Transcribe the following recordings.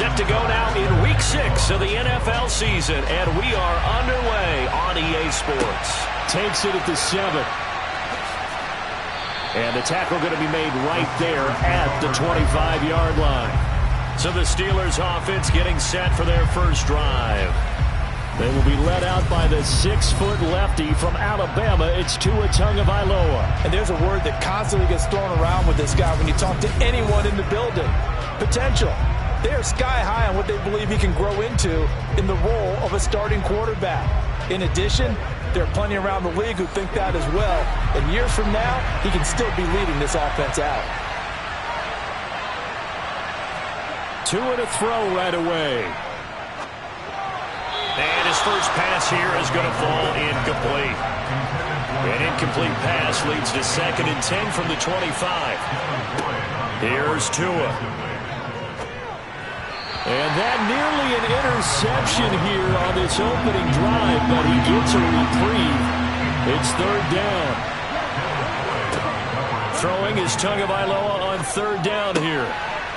Set to go now in Week 6 of the NFL season, and we are underway on EA Sports. Takes it at the 7. And the tackle going to be made right there at the 25-yard line. So the Steelers offense getting set for their first drive. They will be led out by the 6-foot lefty from Alabama. It's Tua Tagovailoa. And there's a word that constantly gets thrown around with this guy when you talk to anyone in the building. Potential. They are sky high on what they believe he can grow into in the role of a starting quarterback. In addition, there are plenty around the league who think that as well. And years from now, he can still be leading this offense out. Tua to throw right away. And his first pass here is going to fall incomplete. An incomplete pass leads to 2nd and 10 from the 25. Here's Tua. And that nearly an interception here on this opening drive, but he gets a reprieve. It's 3rd down. Throwing is Tagovailoa on 3rd down here.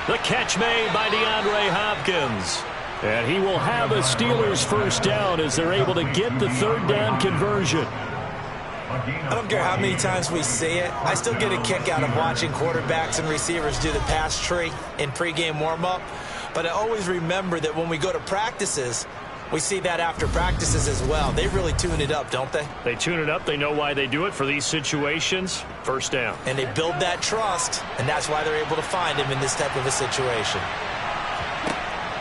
The catch made by DeAndre Hopkins. And he will have a Steelers first down as they're able to get the 3rd down conversion. I don't care how many times we see it. I still get a kick out of watching quarterbacks and receivers do the pass tree in pregame warm-up. But I always remember that when we go to practices, we see that after practices as well. They really tune it up, don't they? They tune it up. They know why they do it for these situations. First down. And they build that trust, and that's why they're able to find him in this type of a situation.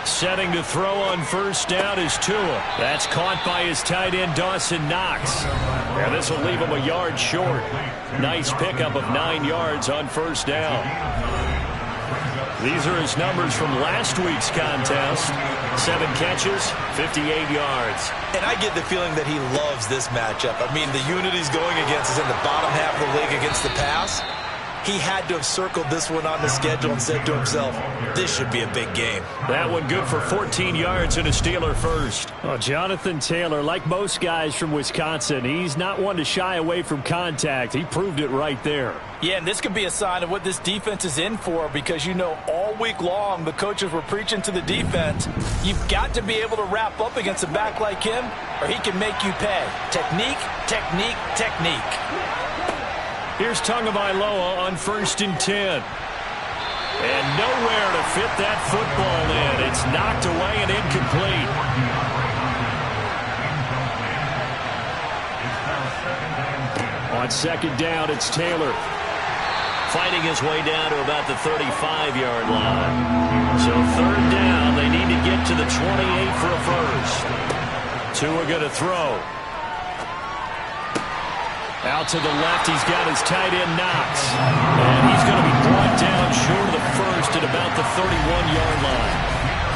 Setting to throw on 1st down is Tua. That's caught by his tight end, Dawson Knox. And this will leave him a yard short. Nice pickup of 9 yards on 1st down. These are his numbers from last week's contest. 7 catches, 58 yards. And I get the feeling that he loves this matchup. I mean, the unit he's going against is in the bottom half of the league against the pass. He had to have circled this one on the schedule and said to himself, this should be a big game. That one good for 14 yards and a Steeler first. Oh, Jonathan Taylor, like most guys from Wisconsin, he's not one to shy away from contact. He proved it right there. Yeah, and this could be a sign of what this defense is in for because, you know, all week long the coaches were preaching to the defense. You've got to be able to wrap up against a back like him or he can make you pay. Technique, technique, technique. Here's Tagovailoa on 1st and 10. And nowhere to fit that football in. It's knocked away and incomplete. On 2nd down, it's Taylor. Fighting his way down to about the 35-yard line. So 3rd down, they need to get to the 28 for a first. Tua going to throw. Out to the left, he's got his tight end Knox. And he's going to be brought down short of the first at about the 31-yard line.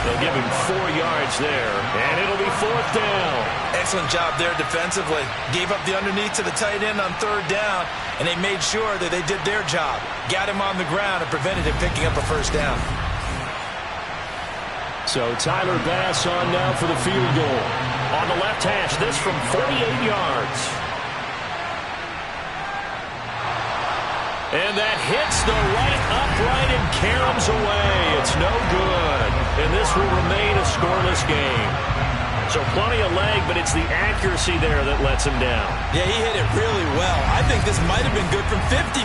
They'll give him 4 yards there, and it'll be 4th down. Excellent job there defensively. Gave up the underneath to the tight end on 3rd down, and they made sure that they did their job. Got him on the ground and prevented him picking up a first down. So Tyler Bass on now for the field goal. On the left hash, this from 48 yards. And that hits the right upright and caroms away. It's no good. And this will remain a scoreless game. So plenty of leg, but it's the accuracy there that lets him down. Yeah, he hit it really well. I think this might have been good from 55.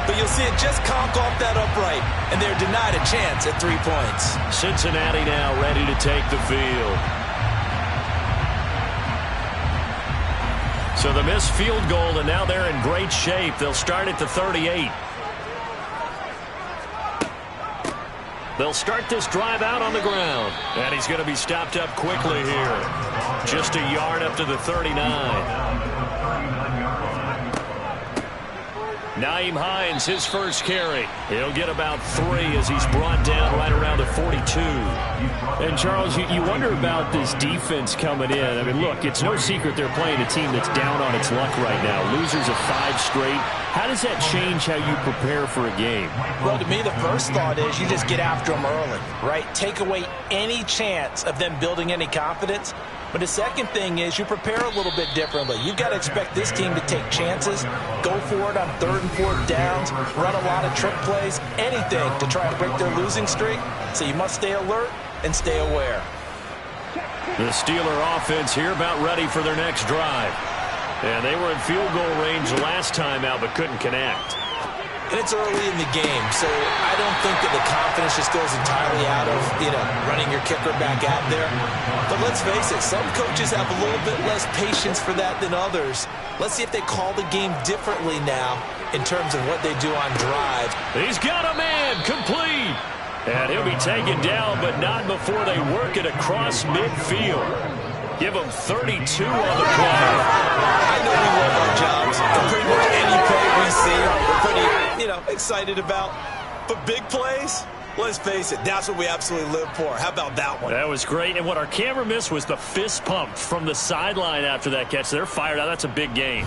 But you'll see it just conk off that upright. And they're denied a chance at 3 points. Cincinnati now ready to take the field. So the missed field goal, and now they're in great shape. They'll start at the 38. They'll start this drive out on the ground. And he's going to be stopped up quickly here. Just a yard up to the 39. Nyheim Hines, his first carry. He'll get about 3 as he's brought down right around the 42. And, Charles, you wonder about this defense coming in. I mean, look, it's no secret they're playing a team that's down on its luck right now. Losers of 5 straight. How does that change how you prepare for a game? Well, to me, the first thought is you just get after them early, right? Take away any chance of them building any confidence. But the second thing is you prepare a little bit differently. You've got to expect this team to take chances, go for it on 3rd and 4th downs, run a lot of trick plays, anything to try and break their losing streak. So you must stay alert and stay aware. The Steeler offense here about ready for their next drive. And they were in field goal range last time out but couldn't connect. And it's early in the game, so I don't think that the confidence just goes entirely out of, running your kicker back out there. But let's face it, some coaches have a little bit less patience for that than others. Let's see if they call the game differently now in terms of what they do on drives. He's got a man, complete. And he'll be taken down, but not before they work it across midfield. Give him 32 on the play. I know we love our jobs, and pretty much any play we see, we're pretty, excited about. But big plays, let's face it, that's what we absolutely live for. How about that one? That was great, and what our camera missed was the fist pump from the sideline after that catch. They're fired out. That's a big gain.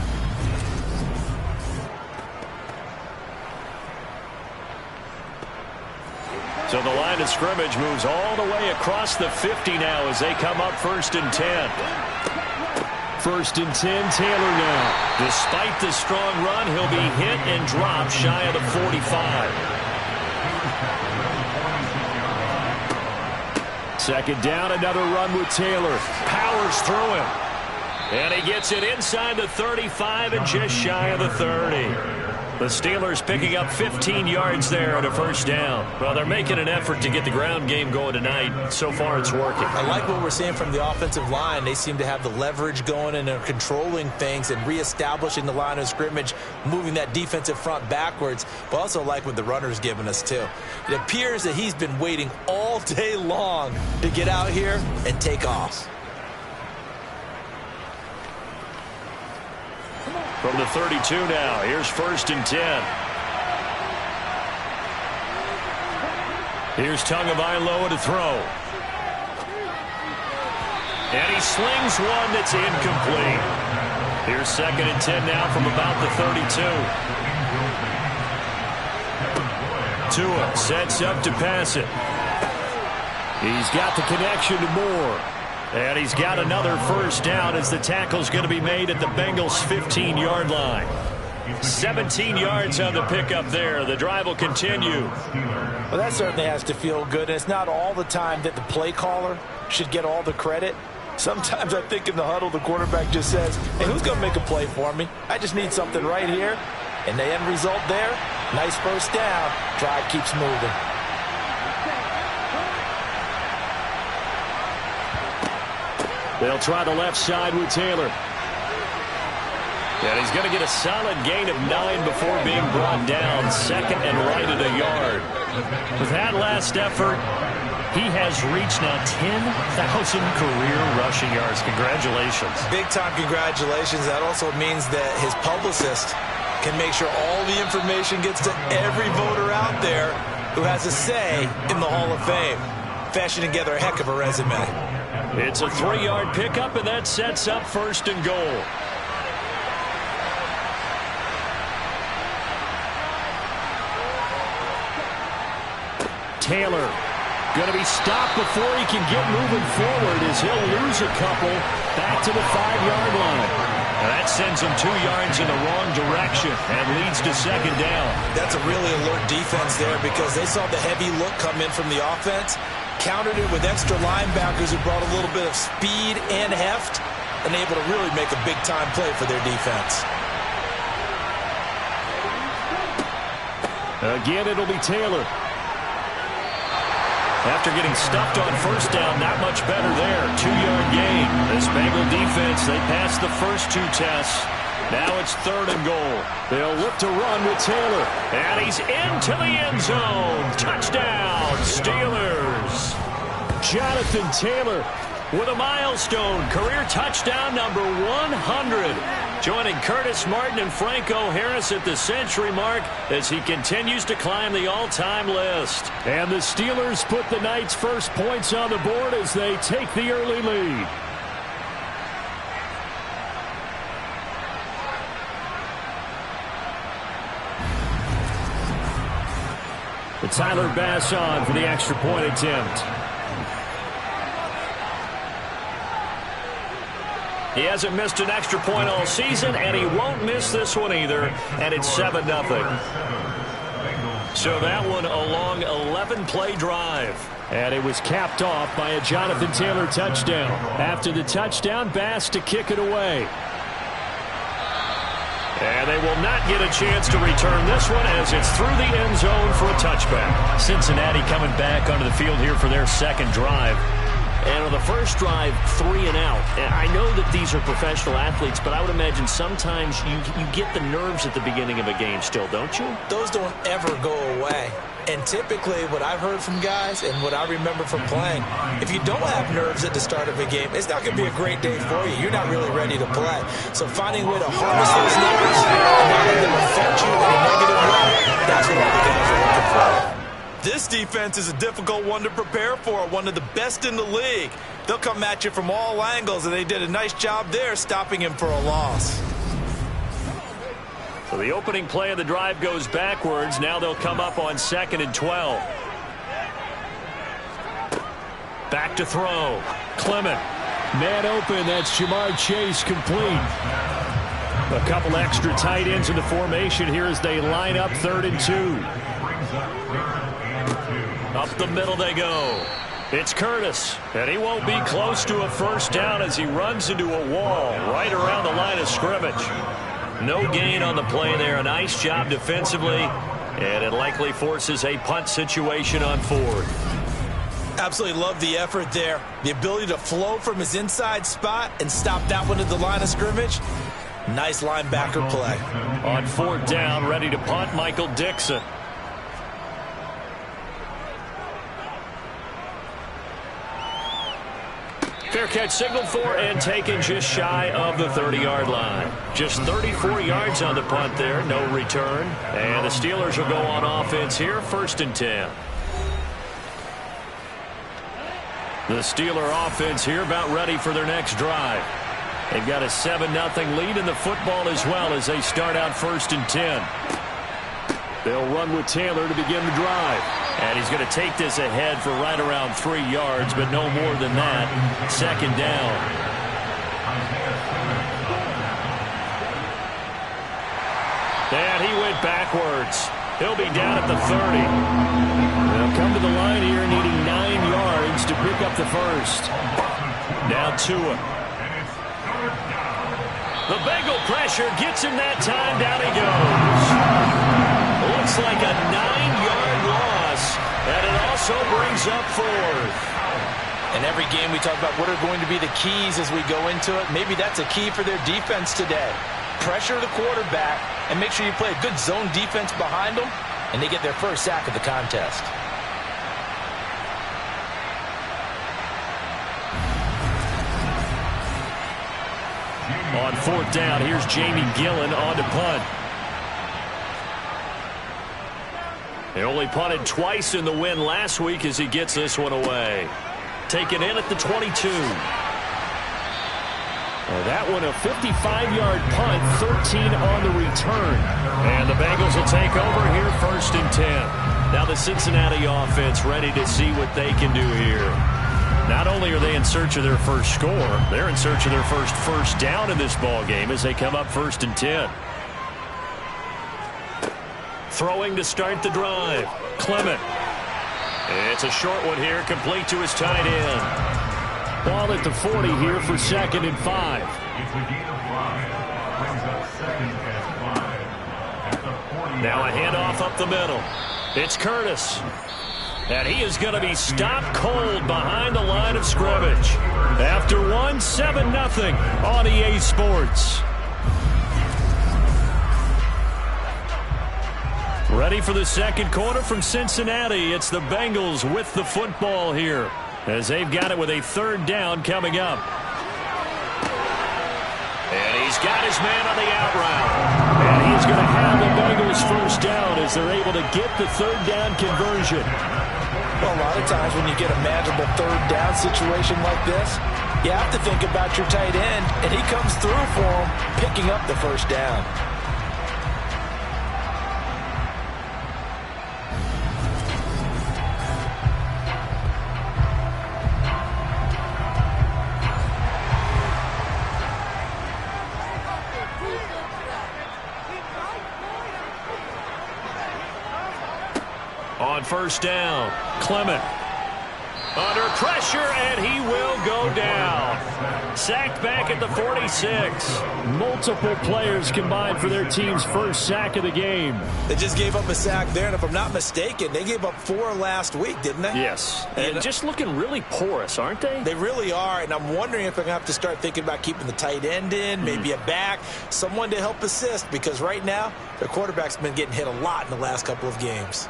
So the line of scrimmage moves all the way across the 50 now as they come up 1st and 10. 1st and 10, Taylor now. Despite the strong run, he'll be hit and dropped shy of the 45. 2nd down, another run with Taylor. Powers through him. And he gets it inside the 35 and just shy of the 30. The Steelers picking up 15 yards there on a 1st down. Well, they're making an effort to get the ground game going tonight. So far, it's working. I like what we're seeing from the offensive line. They seem to have the leverage going and are controlling things and reestablishing the line of scrimmage, moving that defensive front backwards. But also like what the runner's giving us, too. It appears that he's been waiting all day long to get out here and take off. From the 32 now, here's 1st and 10. Here's Tagovailoa to throw. And he slings one that's incomplete. Here's 2nd and 10 now from about the 32. Tua sets up to pass it. He's got the connection to Moore. And he's got another 1st down as the tackle's going to be made at the Bengals' 15-yard line. 17 yards on the pickup there. The drive will continue. Well, that certainly has to feel good. And it's not all the time that the play caller should get all the credit. Sometimes I think in the huddle, the quarterback just says, hey, who's going to make a play for me? I just need something right here. And the end result there, nice 1st down. Drive keeps moving. They'll try the left side with Taylor. And he's going to get a solid gain of 9 before being brought down. 2nd and right at a yard. With that last effort, he has reached now 10,000 career rushing yards. Congratulations. Big-time congratulations. That also means that his publicist can make sure all the information gets to every voter out there who has a say in the Hall of Fame. Fashioning together a heck of a resume. It's a 3-yard pickup, and that sets up 1st and goal. Taylor going to be stopped before he can get moving forward as he'll lose a couple back to the 5-yard line. And that sends him 2 yards in the wrong direction and leads to 2nd down. That's a really alert defense there because they saw the heavy look come in from the offense, countered it with extra linebackers who brought a little bit of speed and heft, and able to really make a big-time play for their defense. Again, it'll be Taylor. After getting stuffed on 1st down, not much better there. 2-yard gain. This Bengal defense, they passed the first 2 tests. Now it's 3rd and goal. They'll look to run with Taylor. And he's into the end zone. Touchdown, Steelers. Jonathan Taylor with a milestone career touchdown number 100. Joining Curtis Martin and Franco Harris at the century mark as he continues to climb the all-time list. And the Steelers put the night's first points on the board as they take the early lead. It's Tyler Bass on for the extra point attempt. He hasn't missed an extra point all season, and he won't miss this one either. And it's 7-0. So that one a long 11-play drive. And it was capped off by a Jonathan Taylor touchdown. After the touchdown, Bass to kick it away. And they will not get a chance to return this one as it's through the end zone for a touchback. Cincinnati coming back onto the field here for their second drive. And on the first drive, 3 and out. And I know that these are professional athletes, but I would imagine sometimes you get the nerves at the beginning of a game still, don't you? Those don't ever go away. And typically what I've heard from guys and what I remember from playing, if you don't have nerves at the start of a game, it's not going to be a great day for you. You're not really ready to play. So finding a way to harness those nerves and not let them affect you in a negative way, that's what all the guys are looking for. This defense is a difficult one to prepare for, one of the best in the league. They'll come at you from all angles, and they did a nice job there stopping him for a loss. So the opening play of the drive goes backwards. Now they'll come up on 2nd and 12. Back to throw. Clement. Man open. That's Jamar Chase complete. A couple extra tight ends in the formation here as they line up 3rd and 2. Up the middle they go. It's Curtis, and he won't be close to a first down as he runs into a wall right around the line of scrimmage. No gain on the play there. A nice job defensively, and it likely forces a punt situation on 4th. Absolutely love the effort there. The ability to flow from his inside spot and stop that one at the line of scrimmage. Nice linebacker play. On 4th down, ready to punt, Michael Dixon. Fair catch signaled for and taken just shy of the 30-yard line. Just 34 yards on the punt there, no return. And the Steelers will go on offense here, 1st and 10. The Steeler offense here about ready for their next drive. They've got a 7-0 lead in the football as well as they start out 1st and 10. They'll run with Taylor to begin the drive. And he's going to take this ahead for right around 3 yards, but no more than that. 2nd down. And he went backwards. He'll be down at the 30. They'll come to the line here needing 9 yards to pick up the first. Now Tua. The Bengal pressure gets him that time. Down he goes. Looks like a 9-yard loss, and it also brings up 4th. In every game we talk about what are going to be the keys as we go into it. Maybe that's a key for their defense today. Pressure the quarterback and make sure you play a good zone defense behind them, and they get their first sack of the contest. On 4th down, here's Jamie Gillen on to punt. He only punted twice in the win last week as he gets this one away. Taken in at the 22. Well, that one a 55-yard punt, 13 on the return. And the Bengals will take over here 1st and 10. Now the Cincinnati offense ready to see what they can do here. Not only are they in search of their first score, they're in search of their first down in this ball game as they come up 1st and 10. Throwing to start the drive. Clement. It's a short one here, complete to his tight end. Ball at the 40 here for 2nd and 5. Now a handoff up the middle. It's Curtis. And he is going to be stopped cold behind the line of scrimmage. After 7-0 on EA Sports. Ready for the second quarter from Cincinnati. It's the Bengals with the football here as they've got it with a 3rd down coming up. And he's got his man on the out route. And he's going to have the Bengals first down as they're able to get the 3rd down conversion. Well, a lot of times when you get a manageable 3rd down situation like this, you have to think about your tight end, and he comes through for him, picking up the first down. first down. Clement under pressure, and he will go down. Sacked back at the 46. Multiple players combined for their team's first sack of the game. They just gave up a sack there, and if I'm not mistaken, they gave up 4 last week, didn't they? Yes, and just looking really porous, aren't they? They really are, and I'm wondering if they're going to have to start thinking about keeping the tight end in, maybe a back, someone to help assist, because right now, their quarterback's been getting hit a lot in the last couple of games.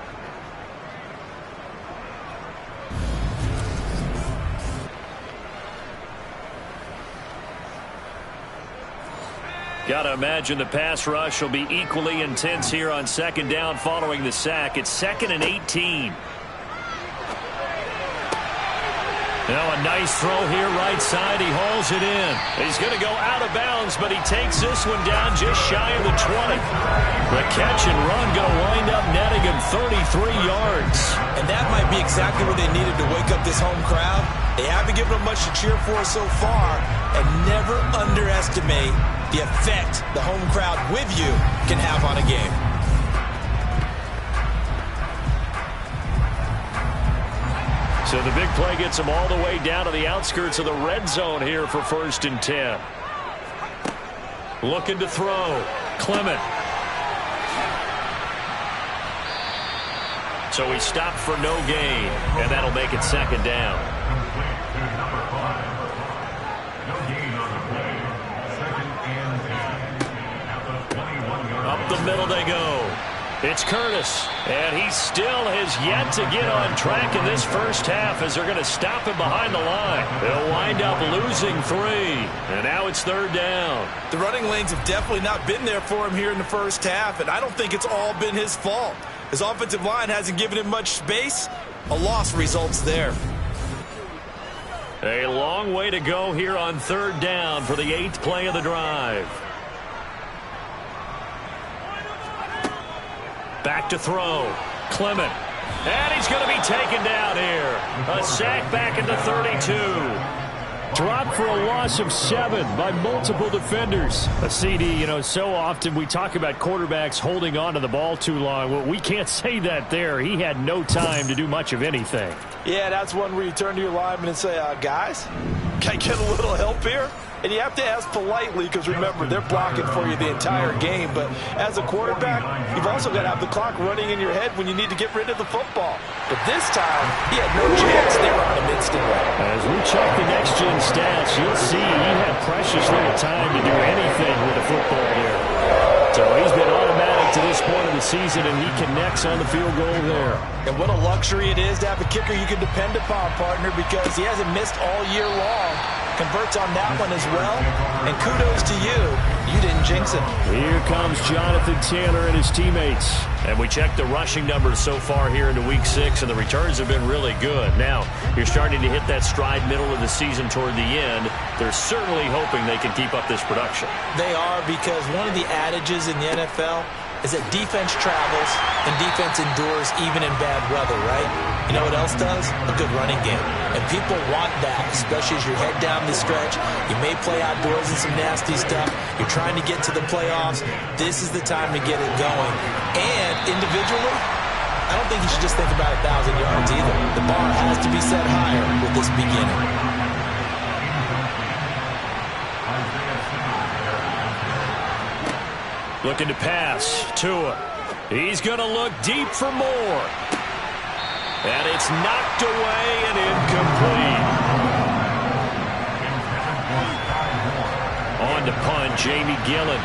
Got to imagine the pass rush will be equally intense here on second down following the sack. It's 2nd and 18. Now a nice throw here right side. He hauls it in. He's going to go out of bounds, but he takes this one down just shy of the 20. The catch and run going to wind up netting him 33 yards. And that might be exactly what they needed to wake up this home crowd. They haven't given them much to cheer for so far, and never underestimate the effect the home crowd with you can have on a game. So the big play gets them all the way down to the outskirts of the red zone here for 1st and 10. Looking to throw. Clement. So he stopped for no gain, and that'll make it 2nd down. Up the middle they go. It's Curtis, and he still has yet to get on track in this first half as they're going to stop him behind the line. They'll wind up losing 3, and now it's 3rd down. The running lanes have definitely not been there for him here in the first half, and I don't think it's all been his fault. His offensive line hasn't given him much space. A loss results there. A long way to go here on 3rd down for the 8th play of the drive. Back to throw. Clement. And he's going to be taken down here. A sack back at the 32. Dropped for a loss of 7 by multiple defenders. A CD, you know, so often we talk about quarterbacks holding on to the ball too long. Well, we can't say that there. He had no time to do much of anything. Yeah, that's one where you turn to your lineman and say, guys, can I get a little help here? And you have to ask politely because, remember, they're blocking for you the entire game. But as a quarterback, you've also got to have the clock running in your head when you need to get rid of the football. But this time, he had no chance. They were on him instantly. As we check the next-gen stats, you'll see he had precious little time to do anything with the football there. So he's been automatic to this point of the season, and he connects on the field goal there. And what a luxury it is to have a kicker you can depend upon, partner, because he hasn't missed all year long. Converts on that one as well. And kudos to you. You didn't jinx it. Here comes Jonathan Taylor and his teammates. And we checked the rushing numbers so far here into Week 6, and the returns have been really good. Now, you're starting to hit that stride middle of the season toward the end. They're certainly hoping they can keep up this production. They are, because one of the adages in the NFL is that defense travels and defense endures even in bad weather, right? You know what else does? A good running game. And people want that, especially as you head down the stretch. You may play outdoors in some nasty stuff. You're trying to get to the playoffs. This is the time to get it going. And individually, I don't think you should just think about 1,000 yards either. The bar has to be set higher with this beginning. Looking to pass. Tua. He's going to look deep for more. And it's knocked away and incomplete. On to punt, Jamie Gillen.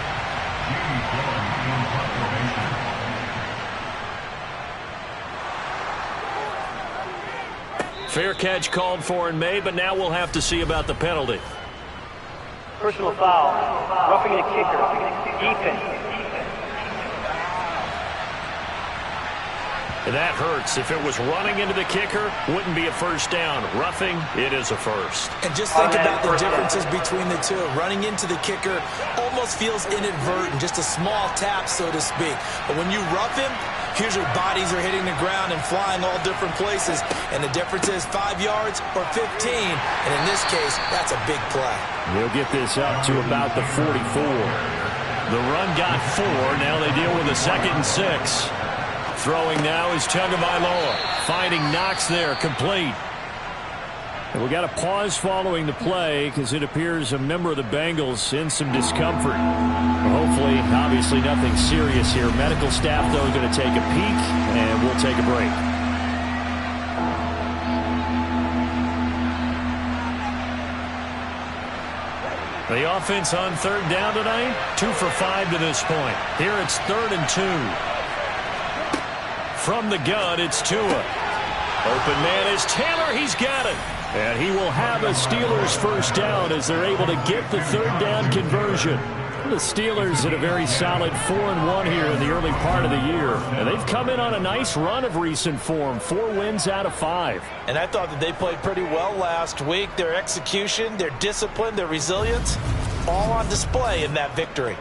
Fair catch called for in May, but now we'll have to see about the penalty. Personal foul, roughing the kicker, defense. That hurts. If it was running into the kicker, wouldn't be a first down. Roughing, it is a first. And just think about the differences between the two. Running into the kicker almost feels inadvertent, just a small tap, so to speak. But when you rough him, here's your bodies are hitting the ground and flying all different places. And the difference is 5 yards or 15. And in this case, that's a big play. They'll get this up to about the 44. The run got 4. Now they deal with a 2nd and 6. Throwing now is Tagovailoa. Finding Knox there, complete. And we got a pause following the play because it appears a member of the Bengals in some discomfort. Hopefully, obviously nothing serious here. Medical staff, though, going to take a peek, and we'll take a break. The offense on third down tonight, 2 for 5 to this point. Here it's 3rd and 2. From the gun, it's Tua. Open man is Taylor. He's got it. And he will have a Steelers first down as they're able to get the third down conversion. The Steelers at a very solid 4-1 here in the early part of the year. And they've come in on a nice run of recent form. 4 wins out of 5. And I thought that they played pretty well last week. Their execution, their discipline, their resilience, all on display in that victory.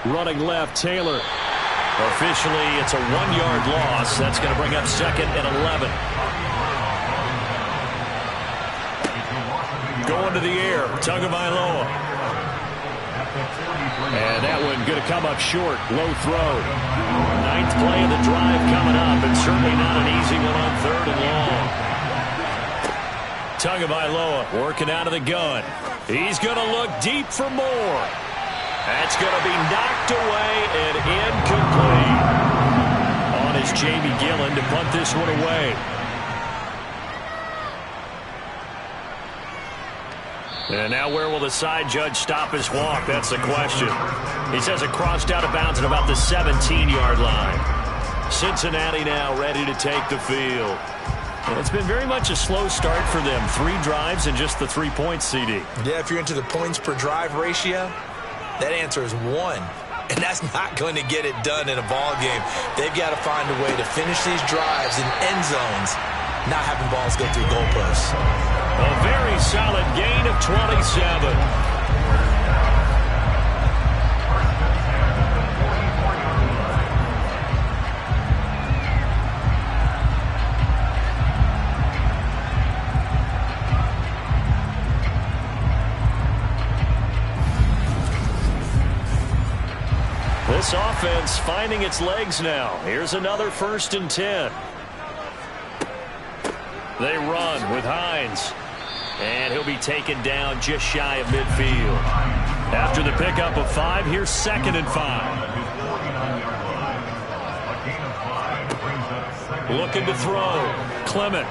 Running left, Taylor. Officially, it's a 1-yard loss. That's going to bring up 2nd and 11. Going to the air, Tagovailoa. And that one going to come up short. Low throw. 9th play of the drive coming up, and certainly not an easy one on 3rd and long. Tagovailoa working out of the gun. He's going to look deep for more. That's going to be knocked away and incomplete. On is Jamie Gillen to punt this one away. And now where will the side judge stop his walk? That's the question. He says it crossed out of bounds at about the 17-yard line. Cincinnati now ready to take the field. And it's been very much a slow start for them. 3 drives and just the 3 points, CD. Yeah, if you're into the points per drive ratio, that answer is 1. And that's not going to get it done in a ball game. They've got to find a way to finish these drives in end zones, not having balls go through goalposts. A very solid gain of 27. This offense finding its legs now. Here's another 1st and 10. They run with Hines. And he'll be taken down just shy of midfield. After the pickup of 5, here's 2nd and 5. Looking to throw. Clement.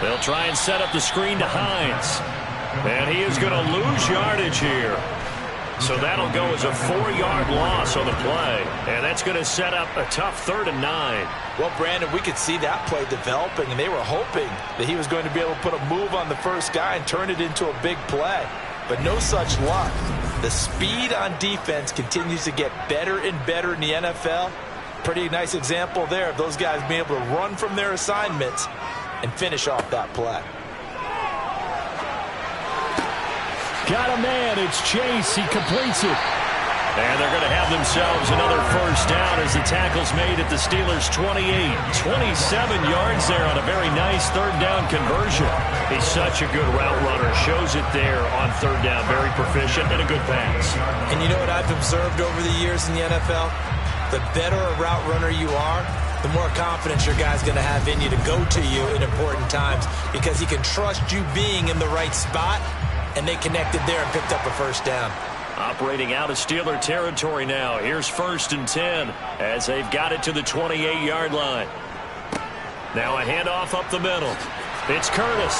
They'll try and set up the screen to Hines. And he is going to lose yardage here. So that'll go as a 4-yard loss on the play. And that's going to set up a tough 3rd and 9. Well, Brandon, we could see that play developing, and they were hoping that he was going to be able to put a move on the first guy and turn it into a big play. But no such luck. The speed on defense continues to get better and better in the NFL. Pretty nice example there of those guys being able to run from their assignments and finish off that play. Got a man. It's Chase. He completes it. And they're going to have themselves another first down as the tackle's made at the Steelers' 28. 27 yards there on a very nice 3rd down conversion. He's such a good route runner. Shows it there on 3rd down. Very proficient and a good pass. And you know what I've observed over the years in the NFL? The better a route runner you are, the more confidence your guy's going to have in you to go to you in important times because he can trust you being in the right spot. And they connected there and picked up a first down. Operating out of Steeler territory now. Here's 1st and 10 as they've got it to the 28-yard line. Now a handoff up the middle. It's Curtis.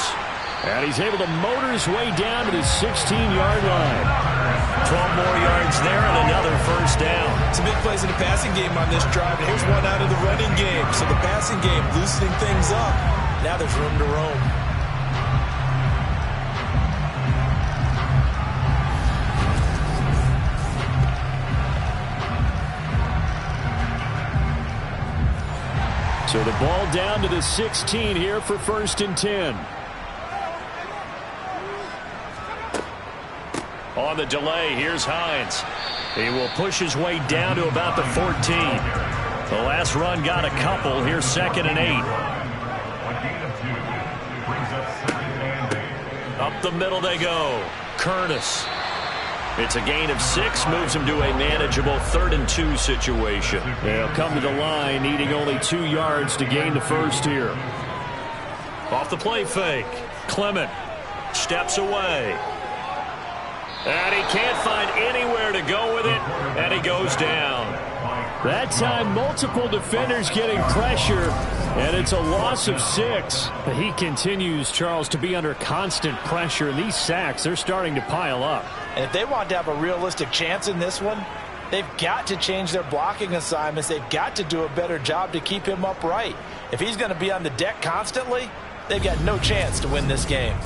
And he's able to motor his way down to the 16-yard line. 12 more yards there and another first down. Some big plays in the passing game on this drive. And here's one out of the running game. So the passing game loosening things up. Now there's room to roam. So the ball down to the 16 here for 1st and 10. On the delay, here's Hines. He will push his way down to about the 14. The last run got a couple. Here's 2nd and 8. Up the middle they go. Curtis. It's a gain of 6, moves him to a manageable 3rd and 2 situation. They'll come to the line, needing only 2 yards to gain the first here. Off the play fake. Clement steps away. And he can't find anywhere to go with it, and he goes down. That time, multiple defenders getting pressure, and it's a loss of 6. But he continues, Charles, to be under constant pressure, and these sacks, they're starting to pile up. And if they want to have a realistic chance in this one, they've got to change their blocking assignments. They've got to do a better job to keep him upright. If he's going to be on the deck constantly, they've got no chance to win this game.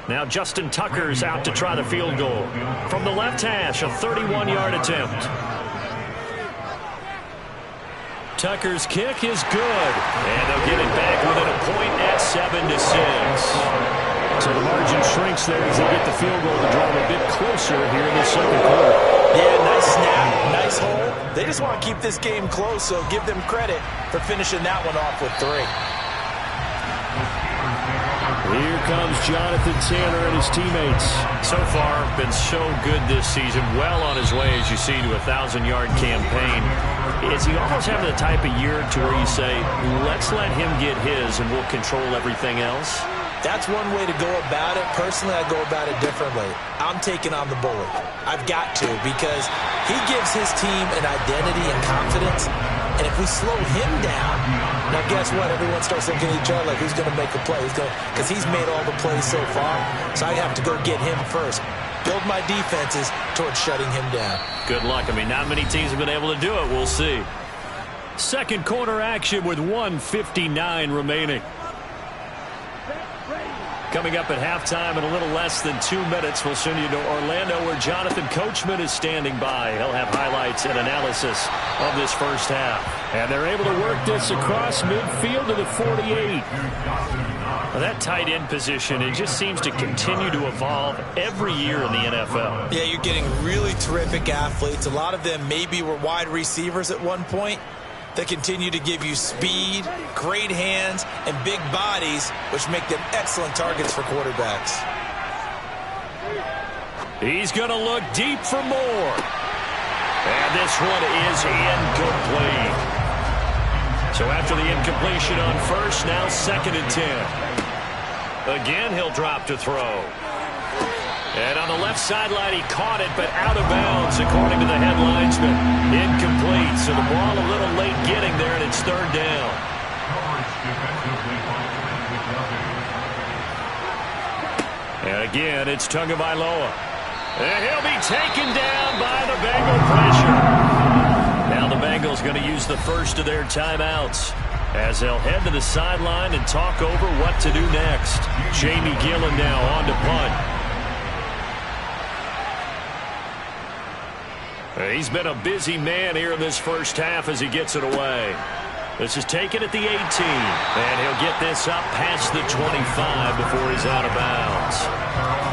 Now Justin Tucker's out to try the field goal. From the left hash, a 31-yard attempt. Tucker's kick is good. And they'll get it back within a point at 7-6. So the margin shrinks there as they get the field goal to draw them a bit closer here in the second quarter. Yeah, nice snap, nice hole. They just want to keep this game close, so give them credit for finishing that one off with 3. Here comes Jonathan Taylor and his teammates. So far, been so good this season. Well on his way, as you see, to a 1,000-yard campaign. Is he almost having the type of year to where you say, let's let him get his and we'll control everything else? That's one way to go about it. Personally, I go about it differently. I'm taking on the bully. I've got to, because he gives his team an identity and confidence. And if we slow him down, now guess what? Everyone starts looking at each other like, who's going to make a play? Because he's made all the plays so far. So I have to go get him first. Build my defenses towards shutting him down. Good luck. I mean, not many teams have been able to do it. We'll see. Second quarter action with 1:59 remaining. Coming up at halftime in a little less than 2 minutes, we'll send you to Orlando, where Jonathan Coachman is standing by. He'll have highlights and analysis of this first half. And they're able to work this across midfield to the 48. Well, that tight end position, it just seems to continue to evolve every year in the NFL. Yeah, you're getting really terrific athletes. A lot of them maybe were wide receivers at one point. They continue to give you speed, great hands, and big bodies, which make them excellent targets for quarterbacks. He's going to look deep for more. And this one is incomplete. So after the incompletion on first, now 2nd and 10. Again, he'll drop to throw. And on the left sideline, he caught it, but out of bounds, according to the head linesman. Incomplete, so the ball a little late getting there, and it's 3rd down. And again, it's Tagovailoa. And he'll be taken down by the Bengal pressure. Now the Bengals going to use the first of their timeouts, as they'll head to the sideline and talk over what to do next. Jamie Gillen now on to punt. He's been a busy man here in this first half as he gets it away. This is taken at the 18, and he'll get this up past the 25 before he's out of bounds.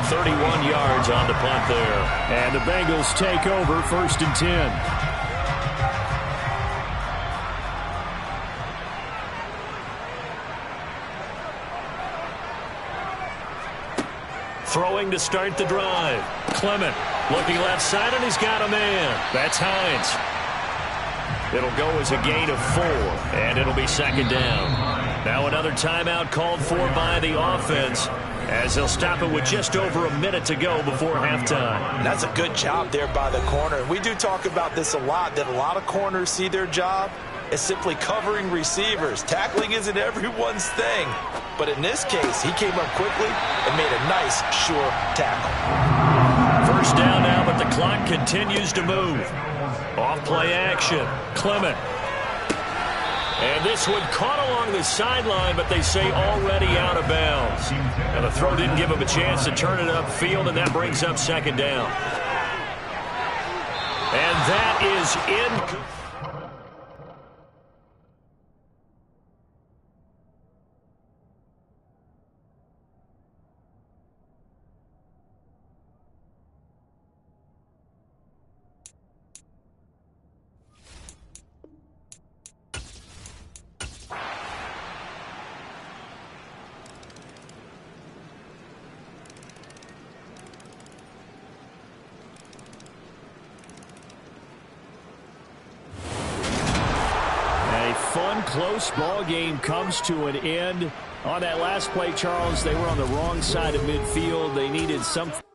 31 yards on the punt there. And the Bengals take over 1st and 10. Throwing to start the drive. Clement looking left side, and he's got a man. That's Hines. It'll go as a gain of 4, and it'll be 2nd down. Now another timeout called for by the offense, as they'll stop it with just over a minute to go before halftime. That's a good job there by the corner. We do talk about this a lot, that a lot of corners see their job as simply covering receivers. Tackling isn't everyone's thing. But in this case, he came up quickly and made a nice, sure tackle. First down now, but the clock continues to move. Off play action. Clement. And this one caught along the sideline, but they say already out of bounds. And the throw didn't give him a chance to turn it upfield, and that brings up 2nd down. And that is in. fun, close ball game comes to an end. On that last play, Charles, they were on the wrong side of midfield. They needed something.